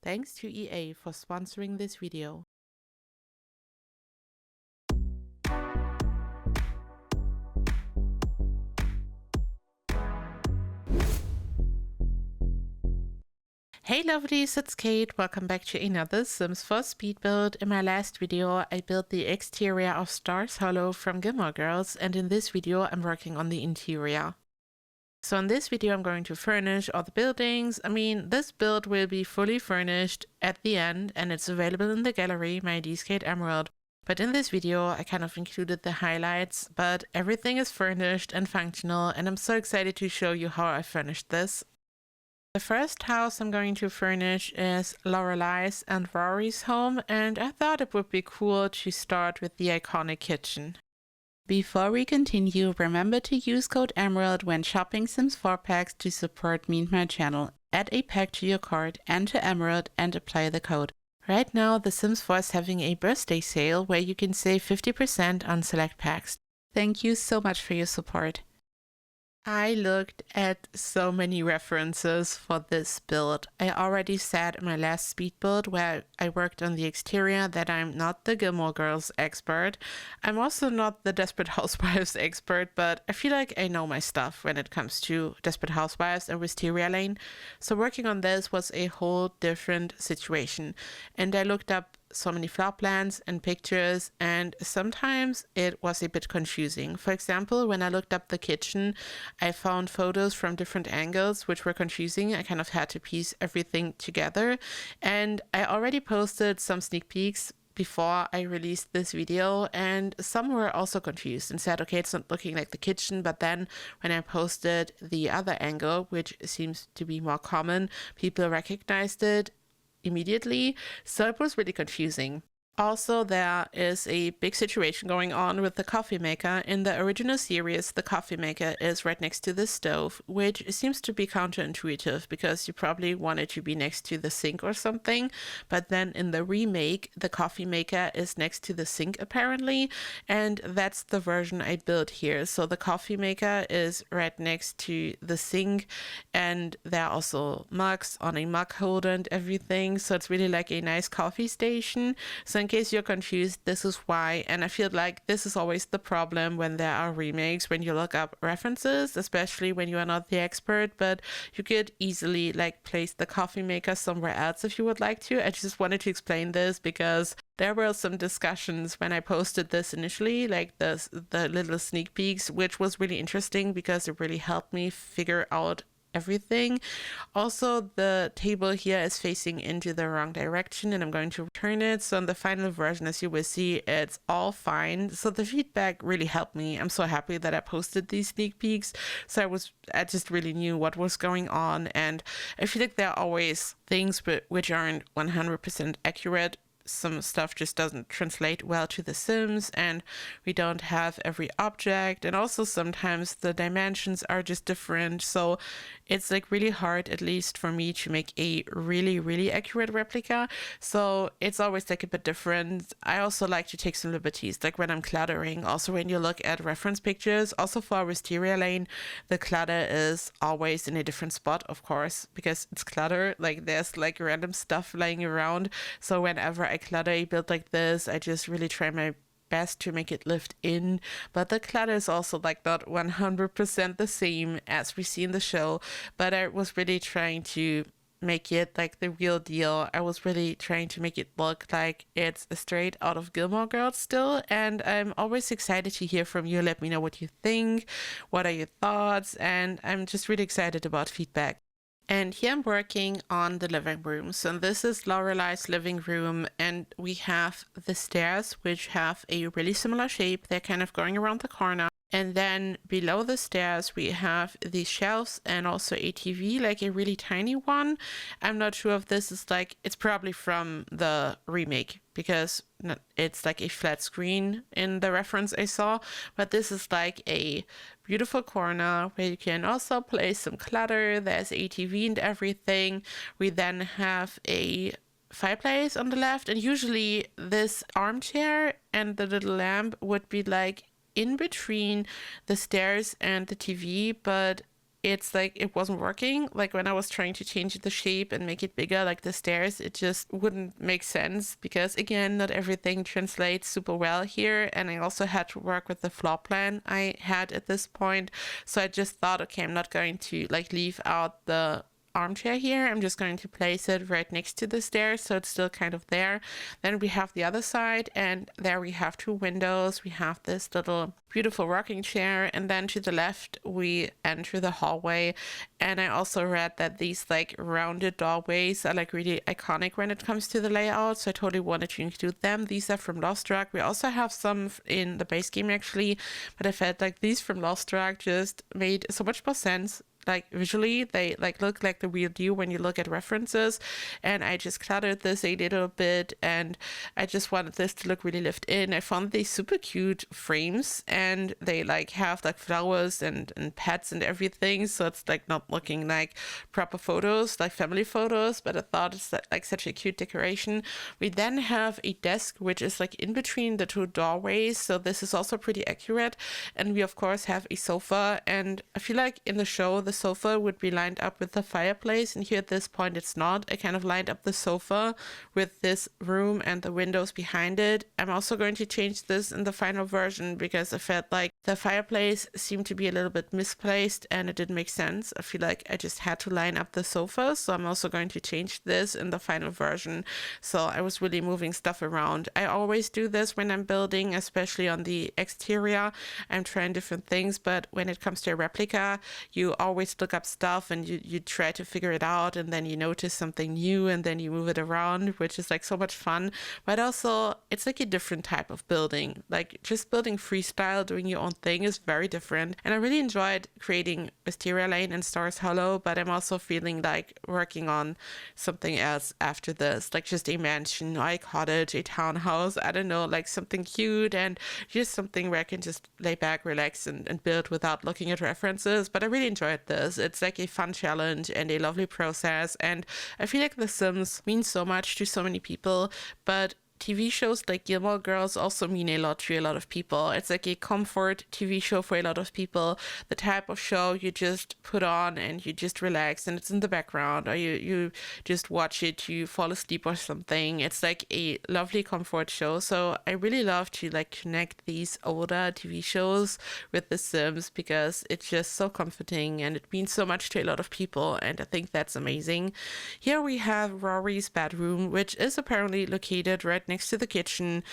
Thanks to EA for sponsoring this video. Hey lovelies, it's Kate. Welcome back to another Sims 4 speed build. In my last video, I built the exterior of Stars Hollow from Gilmore Girls, and in this video, I'm working on the interior. So in this video, I'm going to furnish all the buildings. This build will be fully furnished at the end, and it's available in the gallery. My ID is KateEmerald. But in this video, I kind of included the highlights, but everything is furnished and functional, and I'm so excited to show you how I furnished this. The first house I'm going to furnish is Lorelai's and Rory's home, and I thought it would be cool to start with the iconic kitchen. Before we continue, remember to use code EMERALD when shopping Sims 4 packs to support me and my channel. Add a pack to your cart, enter Emerald, and apply the code. Right now, The Sims 4 is having a birthday sale where you can save 50% on select packs. Thank you so much for your support. I looked at so many references for this build. I already said in my last speed build where I worked on the exterior that I'm not the Gilmore Girls expert. I'm also not the Desperate Housewives expert, but I feel like I know my stuff when it comes to Desperate Housewives and Wisteria Lane. So working on this was a whole different situation. And I looked up so many floor plans and pictures, and sometimes it was a bit confusing. For example, when I looked up the kitchen, I found photos from different angles which were confusing. I kind of had to piece everything together, and I already posted some sneak peeks before I released this video, and some were also confused and said, okay, it's not looking like the kitchen. But then when I posted the other angle, which seems to be more common, people recognized it immediately, so it was really confusing. Also, there is a big situation going on with the coffee maker. In the original series, the coffee maker is right next to the stove, which seems to be counterintuitive because you probably want it to be next to the sink or something. But then in the remake, the coffee maker is next to the sink apparently, and that's the version I built here. So the coffee maker is right next to the sink, and there are also mugs on a mug holder and everything. So it's really like a nice coffee station. So in case you're confused, this is why. And I feel like this is always the problem when there are remakes, when you look up references, especially when you are not the expert, but you could easily like place the coffee maker somewhere else if you would like to. I just wanted to explain this because there were some discussions when I posted this initially, like the little sneak peeks, which was really interesting because it really helped me figure out everything. Also, the table here is facing into the wrong direction, and I'm going to turn it. So in the final version, as you will see, it's all fine. So the feedback really helped me. I'm so happy that I posted these sneak peeks. So I just really knew what was going on, and I feel like there are always things which aren't 100% accurate. Some stuff just doesn't translate well to the Sims, and we don't have every object, and also sometimes the dimensions are just different. So it's like really hard, at least for me, to make a really accurate replica. So it's always like a bit different. I also like to take some liberties, like when I'm cluttering. Also, when you look at reference pictures, also for Wisteria Lane, the clutter is always in a different spot, of course, because it's clutter. Like there's like random stuff lying around. So whenever I clutter a build like this, I just really try my best to make it lift in, but the clutter is also like not 100% the same as we see in the show. But I was really trying to make it like the real deal. I was really trying to make it look like it's straight out of Gilmore Girls still, and I'm always excited to hear from you. Let me know what you think, what are your thoughts, and I'm just really excited about feedback. And here I'm working on the living room. So this is Lorelai's living room, and we have the stairs, which have a really similar shape. They're kind of going around the corner. And then below the stairs, we have these shelves and also a TV, like a really tiny one. I'm not sure if this is like, it's probably from the remake because it's like a flat screen in the reference I saw. But this is like a beautiful corner where you can also place some clutter. There's a TV and everything. We then have a fireplace on the left, and usually this armchair and the little lamp would be like in between the stairs and the TV, but it's like it wasn't working. Like when I was trying to change the shape and make it bigger, like the stairs, it just wouldn't make sense because again, not everything translates super well here. And I also had to work with the floor plan I had at this point. So I just thought, okay, I'm not going to like leave out the armchair here. I'm just going to place it right next to the stairs so it's still kind of there. Then we have the other side, and there we have two windows. We have this little beautiful rocking chair, and then to the left we enter the hallway. And I also read that these like rounded doorways are like really iconic when it comes to the layout, so I totally wanted to include them. These are from Lost Rock. We also have some in the base game actually, but I felt like these from Lost Rock just made so much more sense. Like visually they like look like the real deal when you look at references, and I just cluttered this a little bit and I just wanted this to look really lived in. I found these super cute frames, and they like have like flowers and pets and everything, so it's like not looking like proper photos, like family photos, but I thought it's like such a cute decoration. We then have a desk which is like in between the two doorways, so this is also pretty accurate. And we of course have a sofa, and I feel like in the show the sofa would be lined up with the fireplace, and here at this point it's not. I kind of lined up the sofa with this room and the windows behind it. I'm also going to change this in the final version because I felt like the fireplace seemed to be a little bit misplaced and it didn't make sense. I feel like I just had to line up the sofa, so I'm also going to change this in the final version. So I was really moving stuff around. I always do this when I'm building, especially on the exterior. I'm trying different things, but when it comes to a replica, you always look up stuff and you try to figure it out, and then you notice something new and then you move it around, which is like so much fun. But also it's like a different type of building. Like just building freestyle, doing your own thing is very different, and I really enjoyed creating Wisteria Lane and Stars Hollow, but I'm also feeling like working on something else after this, like just a mansion or a cottage, a townhouse, I don't know, like something cute and just something where I can just lay back, relax and build without looking at references. But I really enjoyed this. It's like a fun challenge and a lovely process, and I feel like The Sims means so much to so many people, but TV shows like Gilmore Girls also mean a lot to a lot of people. It's like a comfort TV show for a lot of people. The type of show you just put on and you just relax and it's in the background, or you just watch it to fall asleep or something. It's like a lovely comfort show. So I really love to like connect these older TV shows with The Sims because it's just so comforting and it means so much to a lot of people, and I think that's amazing. Here we have Rory's bedroom, which is apparently located right next to the kitchen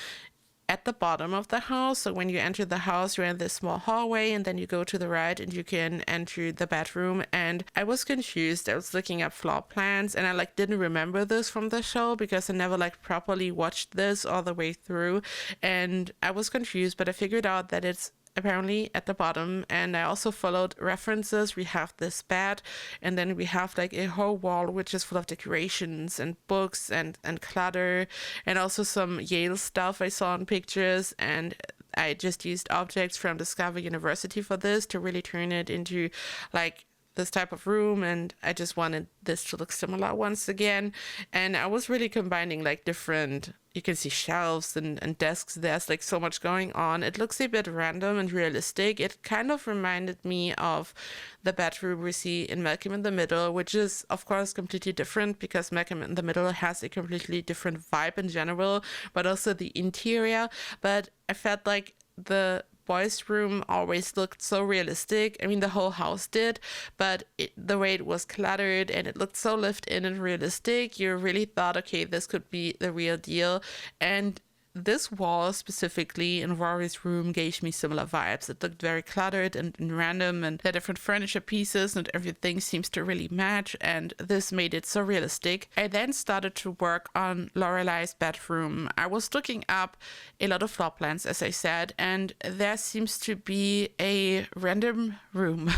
at the bottom of the house. So when you enter the house, you're in this small hallway and then you go to the right and you can enter the bedroom. And I was confused. I was looking up floor plans and I like didn't remember this from the show because I never like properly watched this all the way through, and I was confused, but I figured out that it's apparently at the bottom. And I also followed references. We have this bed, and then we have like a whole wall which is full of decorations and books and clutter, and also some Yale stuff I saw in pictures. And I just used objects from Discover University for this to really turn it into like this type of room, and I just wanted this to look similar once again. And I was really combining like different, you can see shelves and desks. There's like so much going on. It looks a bit random and realistic. It kind of reminded me of the bedroom we see in Malcolm in the Middle, which is of course completely different because Malcolm in the Middle has a completely different vibe in general, but also the interior. But I felt like the boys' room always looked so realistic. I mean, the whole house did, but the way it was cluttered and it looked so lived in and realistic, you really thought, okay, this could be the real deal. And this wall specifically in Rory's room gave me similar vibes. It looked very cluttered and random, and the different furniture pieces and everything seems to really match, and this made it so realistic. I then started to work on Lorelai's bedroom. I was looking up a lot of floor plans, as I said, and there seems to be a random room.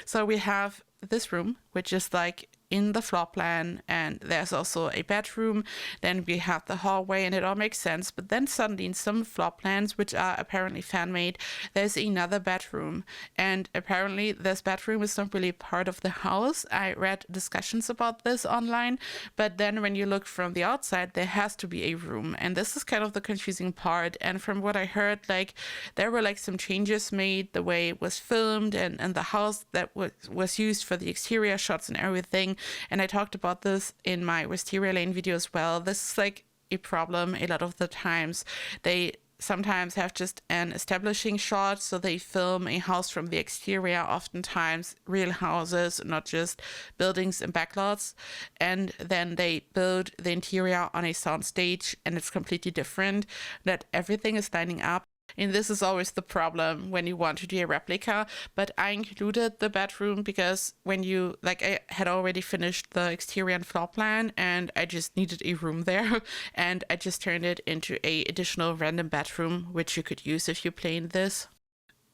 So we have this room, which is like in the floor plan, and there's also a bedroom. Then we have the hallway, and it all makes sense. But then suddenly in some floor plans, which are apparently fan-made, there's another bedroom, and apparently this bedroom is not really part of the house. I read discussions about this online, but then when you look from the outside, there has to be a room, and this is kind of the confusing part. And from what I heard, like there were like some changes made the way it was filmed, and the house that was used for the exterior shots and everything. And I talked about this in my Wisteria Lane video as well. This is like a problem a lot of the times. They sometimes have just an establishing shot, so they film a house from the exterior, oftentimes real houses, not just buildings and backlots, and then they build the interior on a sound stage, and it's completely different, that everything is lining up. And this is always the problem when you want to do a replica, but I included the bedroom because when you, like, I had already finished the exterior and floor plan, and I just needed a room there, and I just turned it into a additional random bedroom, which you could use if you play in this.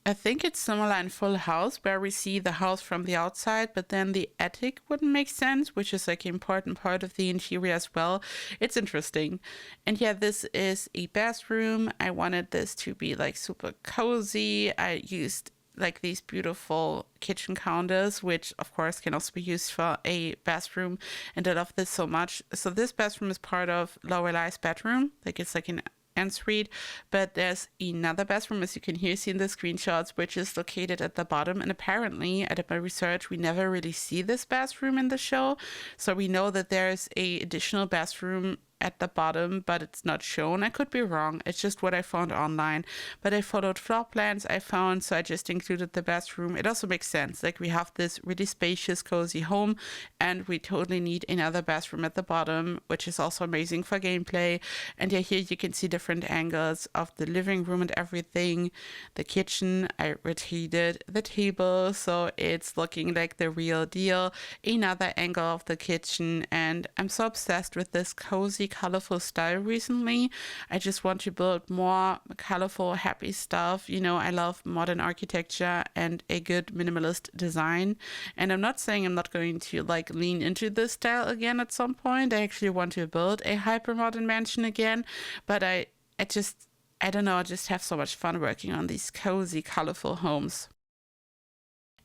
I think it's similar in Full House, where we see the house from the outside, but then the attic wouldn't make sense, which is like an important part of the interior as well. It's interesting. And yeah, this is a bathroom. I wanted this to be like super cozy. I used like these beautiful kitchen counters, which of course can also be used for a bathroom, and I love this so much. So this bathroom is part of Lorelai's bedroom, like it's like an ensuite, but there's another bathroom, as you can here see in the screenshots, which is located at the bottom. And apparently, I did my research, we never really see this bathroom in the show, so we know that there's a additional bathroom at the bottom, but it's not shown. I could be wrong, it's just what I found online, but I followed floor plans I found, so I just included the bathroom. It also makes sense, like we have this really spacious cozy home, and we totally need another bathroom at the bottom, which is also amazing for gameplay. And yeah, here you can see different angles of the living room and everything. The kitchen, I rotated the table so it's looking like the real deal. Another angle of the kitchen, and I'm so obsessed with this cozy colorful style recently. I just want to build more colorful, happy stuff. You know, I love modern architecture and a good minimalist design. And I'm not saying I'm not going to like lean into this style again at some point. I actually want to build a hyper modern mansion again, but I don't know, I just have so much fun working on these cozy, colorful homes.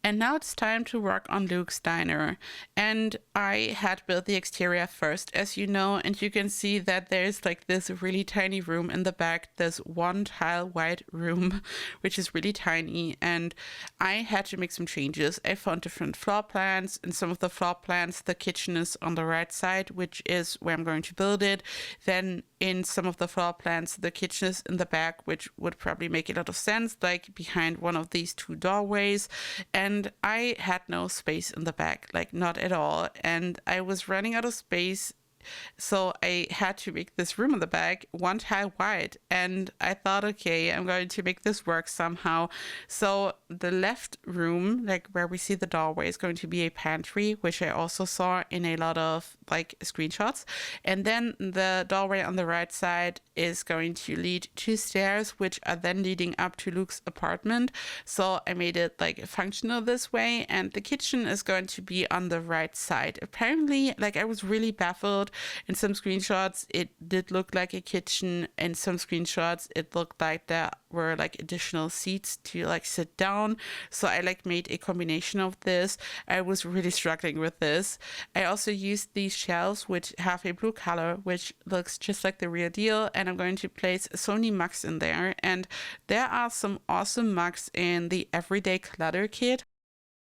And now it's time to work on Luke's diner. And I had built the exterior first, as you know, and you can see that there's like this really tiny room in the back, this one tile wide room, which is really tiny. And I had to make some changes. I found different floor plans. In some of the floor plans, the kitchen is on the right side, which is where I'm going to build it. Then in some of the floor plans, the kitchen is in the back, which would probably make a lot of sense, like behind one of these two doorways. And I had no space in the back, like not at all. And I was running out of space, so I had to make this room in the back one tile wide. And I thought, okay, I'm going to make this work somehow. So the left room, like where we see the doorway, is going to be a pantry, which I also saw in a lot of like screenshots. And then the doorway on the right side is going to lead to stairs, which are then leading up to Luke's apartment. So I made it like functional this way. And the kitchen is going to be on the right side. Apparently, like I was really baffled. In some screenshots, it did look like a kitchen. In some screenshots, it looked like there were like additional seats to like sit down. So I like made a combination of this. I was really struggling with this. I also used these shelves, which have a blue color, which looks just like the real deal. And I'm going to place so many mugs in there. And there are some awesome mugs in the Everyday Clutter kit.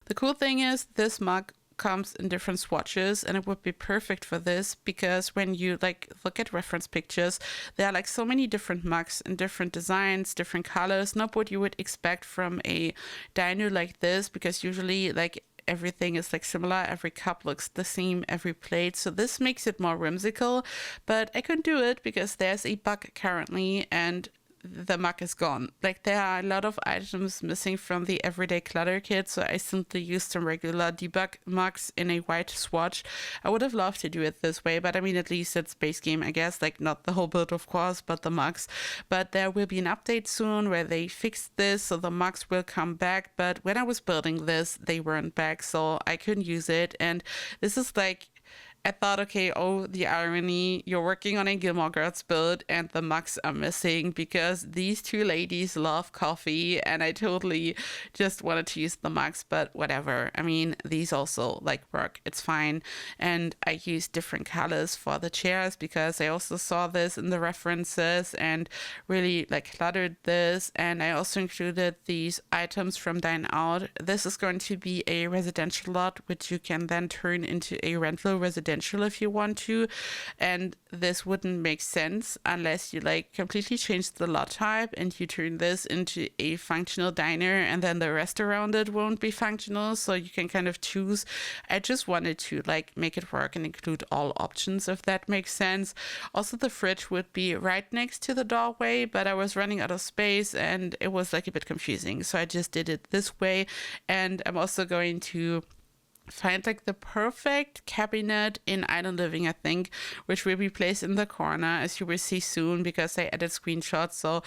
The cool thing is this mug comes in different swatches, and it would be perfect for this because when you like look at reference pictures, there are like so many different mugs and different designs, different colors, not what you would expect from a diner like this, because usually like everything is like similar, every cup looks the same, every plate. So this makes it more whimsical, but I couldn't do it because there's a bug currently, and the mug is gone. Like, there are a lot of items missing from the everyday clutter kit, so I simply used some regular debug mugs in a white swatch. I would have loved to do it this way, but I mean, at least it's base game, I guess. Like, not the whole build, of course, but the mugs. But there will be an update soon where they fix this, so the mugs will come back. But when I was building this, they weren't back, so I couldn't use it. And this is like, I thought, okay, oh, the irony, you're working on a Gilmore Girls build and the mugs are missing because these two ladies love coffee and I totally just wanted to use the mugs, but whatever. I mean, these also like work, it's fine. And I used different colors for the chairs because I also saw this in the references and really like cluttered this. And I also included these items from Dine Out. This is going to be a residential lot, which you can then turn into a rental residential if you want to, and this wouldn't make sense unless you like completely change the lot type and you turn this into a functional diner and then the rest around it won't be functional, so you can kind of choose. I just wanted to like make it work and include all options, if that makes sense. Also, the fridge would be right next to the doorway, but I was running out of space and it was like a bit confusing, so I just did it this way. And I'm also going to find like the perfect cabinet in Island Living, I think, which will be placed in the corner, as you will see soon, because I added screenshots. So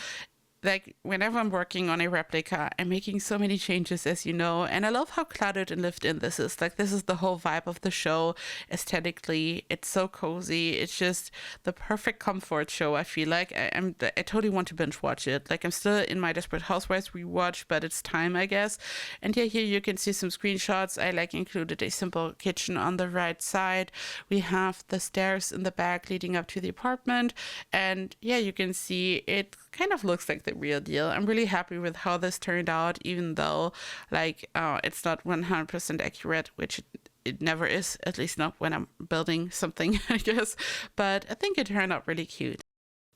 like whenever I'm working on a replica, I'm making so many changes, as you know, and I love how cluttered and lived in this is. Like, this is the whole vibe of the show aesthetically. It's so cozy. It's just the perfect comfort show. I feel like I totally want to binge watch it. Like, I'm still in my Desperate Housewives rewatch, but it's time, I guess. And yeah, here you can see some screenshots. I like included a simple kitchen on the right side. We have the stairs in the back leading up to the apartment, and yeah, you can see it kind of looks like the real deal. I'm really happy with how this turned out, even though like it's not 100% accurate, which it never is, at least not when I'm building something, I guess. But I think it turned out really cute.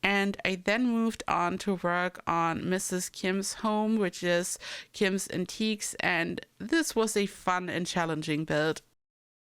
And I then moved on to work on Mrs. Kim's home, which is Kim's Antiques, and this was a fun and challenging build.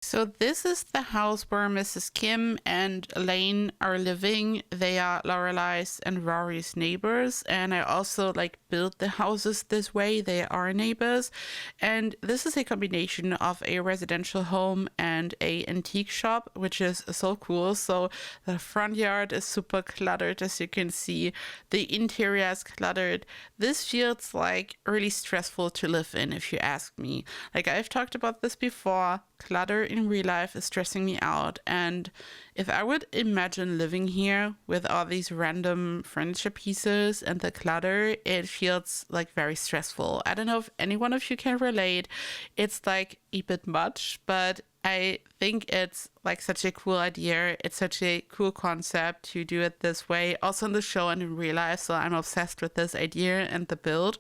So this is the house where Mrs. Kim and Elaine are living. They are Lorelai's and Rory's neighbors, and I also like built the houses this way. They are neighbors, and this is a combination of a residential home and a antique shop, which is so cool. So the front yard is super cluttered, as you can see. The interior is cluttered. This feels like really stressful to live in, if you ask me. Like, I've talked about this before. Clutter in real life is stressing me out, and if I would imagine living here with all these random furniture pieces and the clutter, it feels like very stressful. I don't know if any one of you can relate. It's like a bit much, but I think it's like such a cool idea. It's such a cool concept to do it this way, also in the show and in real life, so I'm obsessed with this idea and the build.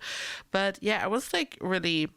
But yeah, I was like really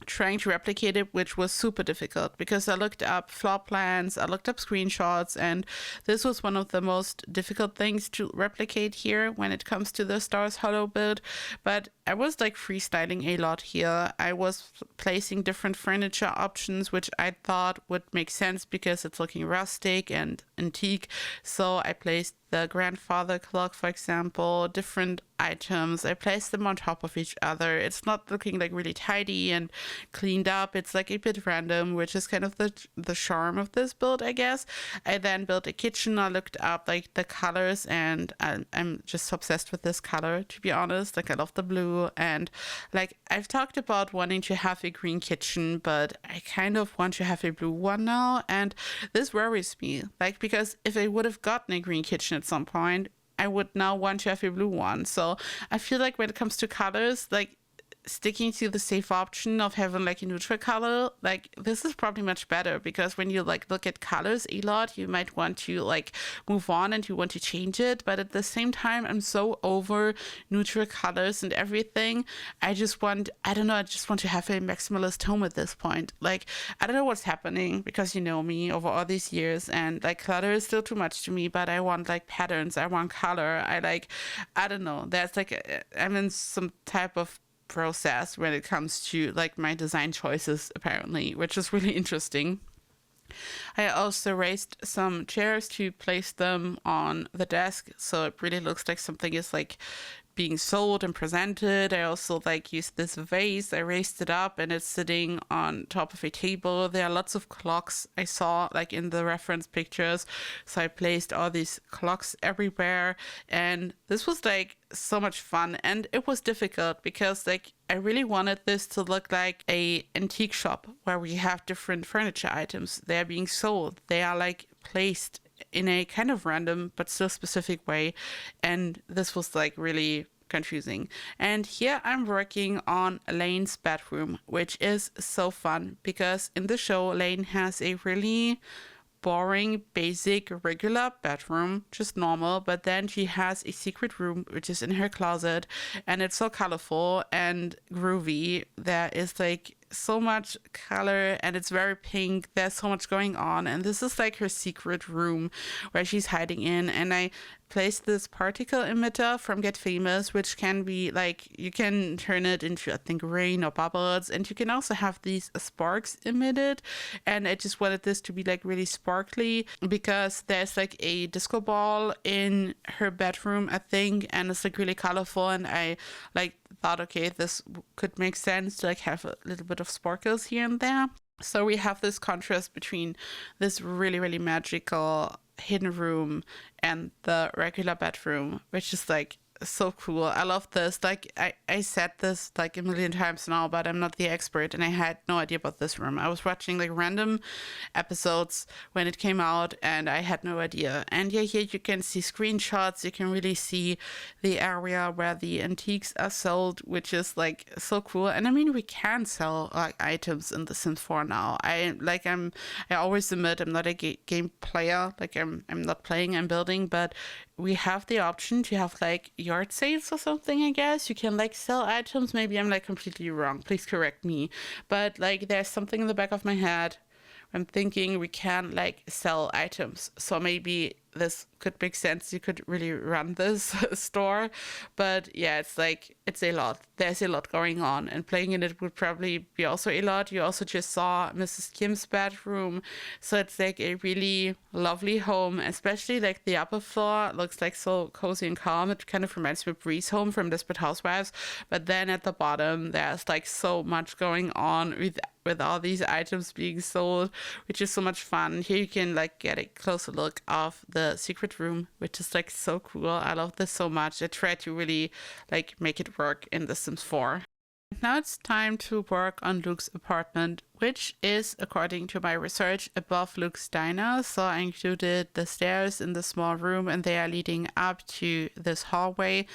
trying to replicate it, which was super difficult because I looked up floor plans, I looked up screenshots, and this was one of the most difficult things to replicate here when it comes to the Stars Hollow build. But I was like freestyling a lot here. I was placing different furniture options, which I thought would make sense because it's looking rustic and antique. So I placed the grandfather clock, for example, different items. I placed them on top of each other. It's not looking like really tidy and cleaned up. It's like a bit random, which is kind of the charm of this build, I guess. I then built a kitchen. I looked up like the colors, and I'm just obsessed with this color, to be honest. Like, I love the blue, and like I've talked about wanting to have a green kitchen, but I kind of want to have a blue one now, and this worries me. Like, because if I would have gotten a green kitchen at some point, I would now want to have a blue one. So I feel like when it comes to colors, like sticking to the safe option of having like a neutral color, like this is probably much better, because when you like look at colors a lot, you might want to like move on and you want to change it, but at the same time I'm so over neutral colors and everything. I just want, I don't know, I just want to have a maximalist home at this point. Like, I don't know what's happening, because you know me over all these years, and like clutter is still too much to me, but I want like patterns, I want color, I don't know, there's like I'm in some type of process when it comes to like my design choices, apparently, which is really interesting. I also raised some chairs to place them on the desk, so it really looks like something is like being sold and presented. I also like used this vase. I raised it up and it's sitting on top of a table. There are lots of clocks I saw like in the reference pictures. So I placed all these clocks everywhere, and this was like so much fun. And it was difficult because like I really wanted this to look like a antique shop where we have different furniture items. They're being sold. They are like placed in a kind of random but still specific way, and this was like really confusing. And here I'm working on Lane's bedroom, which is so fun because in the show Lane has a really boring, basic, regular bedroom, just normal, but then she has a secret room which is in her closet, and it's so colorful and groovy. There is like so much color and it's very pink. There's so much going on, and this is like her secret room where she's hiding in. And I placed this particle emitter from Get Famous, which can be like, you can turn it into I think rain or bubbles, and you can also have these sparks emitted. And I just wanted this to be like really sparkly because there's like a disco ball in her bedroom I think, and it's like really colorful, and I like thought, okay, this could make sense to like have a little bit of sparkles here and there. So we have this contrast between this really, really magical hidden room and the regular bedroom, which is like so cool. I love this. Like I said this like a million times now, but I'm not the expert and I had no idea about this room. I was watching like random episodes when it came out and I had no idea. And yeah, here you can see screenshots. You can really see the area where the antiques are sold, which is like so cool. And I mean, we can sell like items in The Sims 4 now. I always admit I'm not a game player. Like I'm not playing, I'm building, but we have the option to have like yard sales or something, I guess. You can like sell items. Maybe I'm like completely wrong. Please correct me. But like there's something in the back of my head. I'm thinking we can like sell items. So maybe this could make sense. You could really run this store. But yeah, it's like, it's a lot. There's a lot going on, and playing in it would probably be also a lot. You also just saw Mrs. Kim's bedroom. So it's like a really lovely home, especially like the upper floor looks like so cozy and calm. It kind of reminds me of Bree's home from Desperate Housewives. But then at the bottom, there's like so much going on with all these items being sold, which is so much fun. Here you can like get a closer look of the secret room, which is like so cool. I love this so much. I tried to really like make it work in The Sims 4. Now it's time to work on Luke's apartment, which is, according to my research, above Luke's diner. So I included the stairs in the small room and they are leading up to this hallway.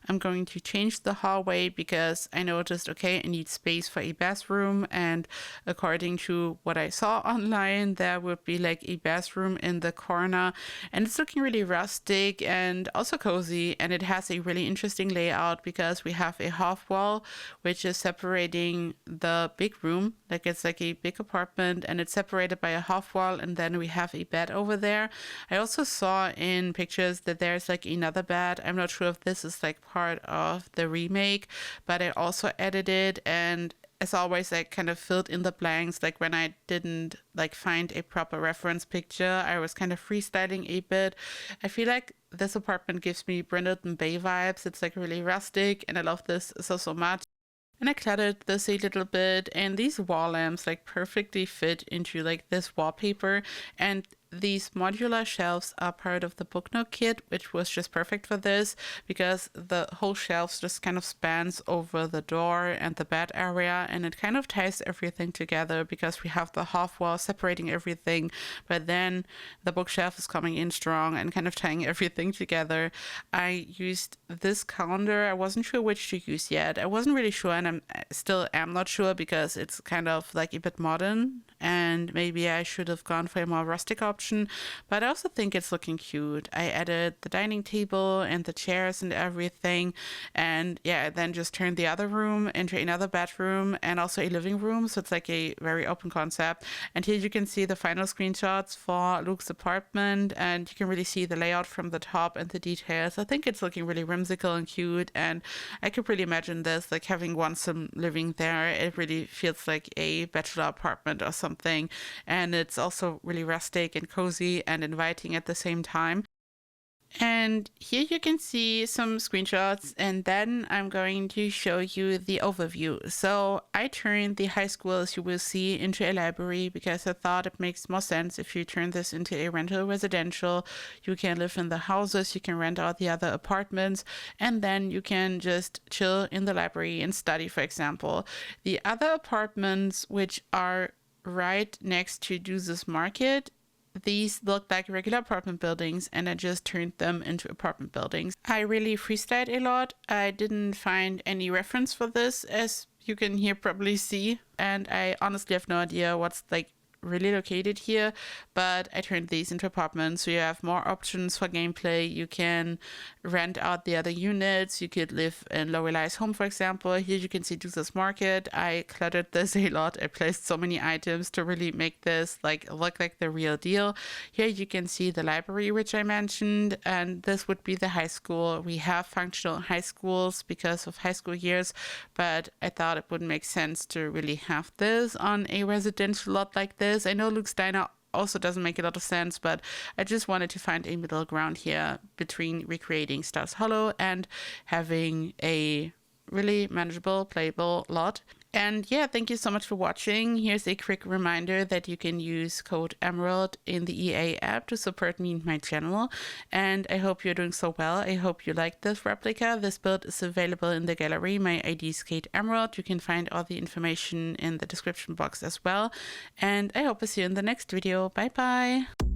I'm going to change the hallway because I noticed, okay, I need space for a bathroom, and according to what I saw online, there would be like a bathroom in the corner, and it's looking really rustic and also cozy, and it has a really interesting layout because we have a half wall which is separating the big room, like it's like a big apartment, and it's separated by a half wall, and then we have a bed over there. I also saw in pictures that there's like another bed. I'm not sure if this is like part of the remake, but I also edited, and as always, I kind of filled in the blanks. Like when I didn't like find a proper reference picture, I was kind of freestyling a bit. I feel like this apartment gives me Brindleton Bay vibes. It's like really rustic, and I love this so much. And I cluttered this a little bit, and these wall lamps like perfectly fit into like this wallpaper, and these modular shelves are part of the book nook kit, which was just perfect for this because the whole shelves just kind of spans over the door and the bed area, and it kind of ties everything together because we have the half wall separating everything, but then the bookshelf is coming in strong and kind of tying everything together. I used this calendar. I wasn't sure which to use yet. I wasn't really sure, and I still am not sure because it's kind of like a bit modern, and maybe I should have gone for a more rustic option, but I also think it's looking cute. I added the dining table and the chairs and everything, and yeah, then just turned the other room into another bedroom and also a living room, so it's like a very open concept. And here you can see the final screenshots for Luke's apartment, and you can really see the layout from the top and the details. I think it's looking really whimsical and cute, and I could really imagine this like having one sim living there. It really feels like a bachelor apartment or something, and it's also really rustic and cozy and inviting at the same time. And here you can see some screenshots, and then I'm going to show you the overview. So I turned the high school, as you will see, into a library because I thought it makes more sense if you turn this into a rental residential. You can live in the houses, you can rent out the other apartments, and then you can just chill in the library and study, for example. The other apartments, which are right next to Deuce's Market, these look like regular apartment buildings, and I just turned them into apartment buildings. I really freestyled a lot. I didn't find any reference for this, as you can here probably see, and I honestly have no idea what's like really located here, but I turned these into apartments, so you have more options for gameplay. You can rent out the other units. You could live in Lorelai's home, for example. Here you can see Deuce's Market. I cluttered this a lot. I placed so many items to really make this like look like the real deal. Here you can see the library, which I mentioned, and this would be the high school. We have functional high schools because of high school years, but I thought it would make sense to really have this on a residential lot like this. I know Luke's Diner also doesn't make a lot of sense, but I just wanted to find a middle ground here between recreating Stars Hollow and having a really manageable, playable lot. And yeah, thank you so much for watching. Here's a quick reminder that you can use code Emerald in the EA app to support me and my channel. And I hope you're doing so well. I hope you like this replica. This build is available in the gallery. My ID is KateEmerald. You can find all the information in the description box as well. And I hope to see you in the next video. Bye bye.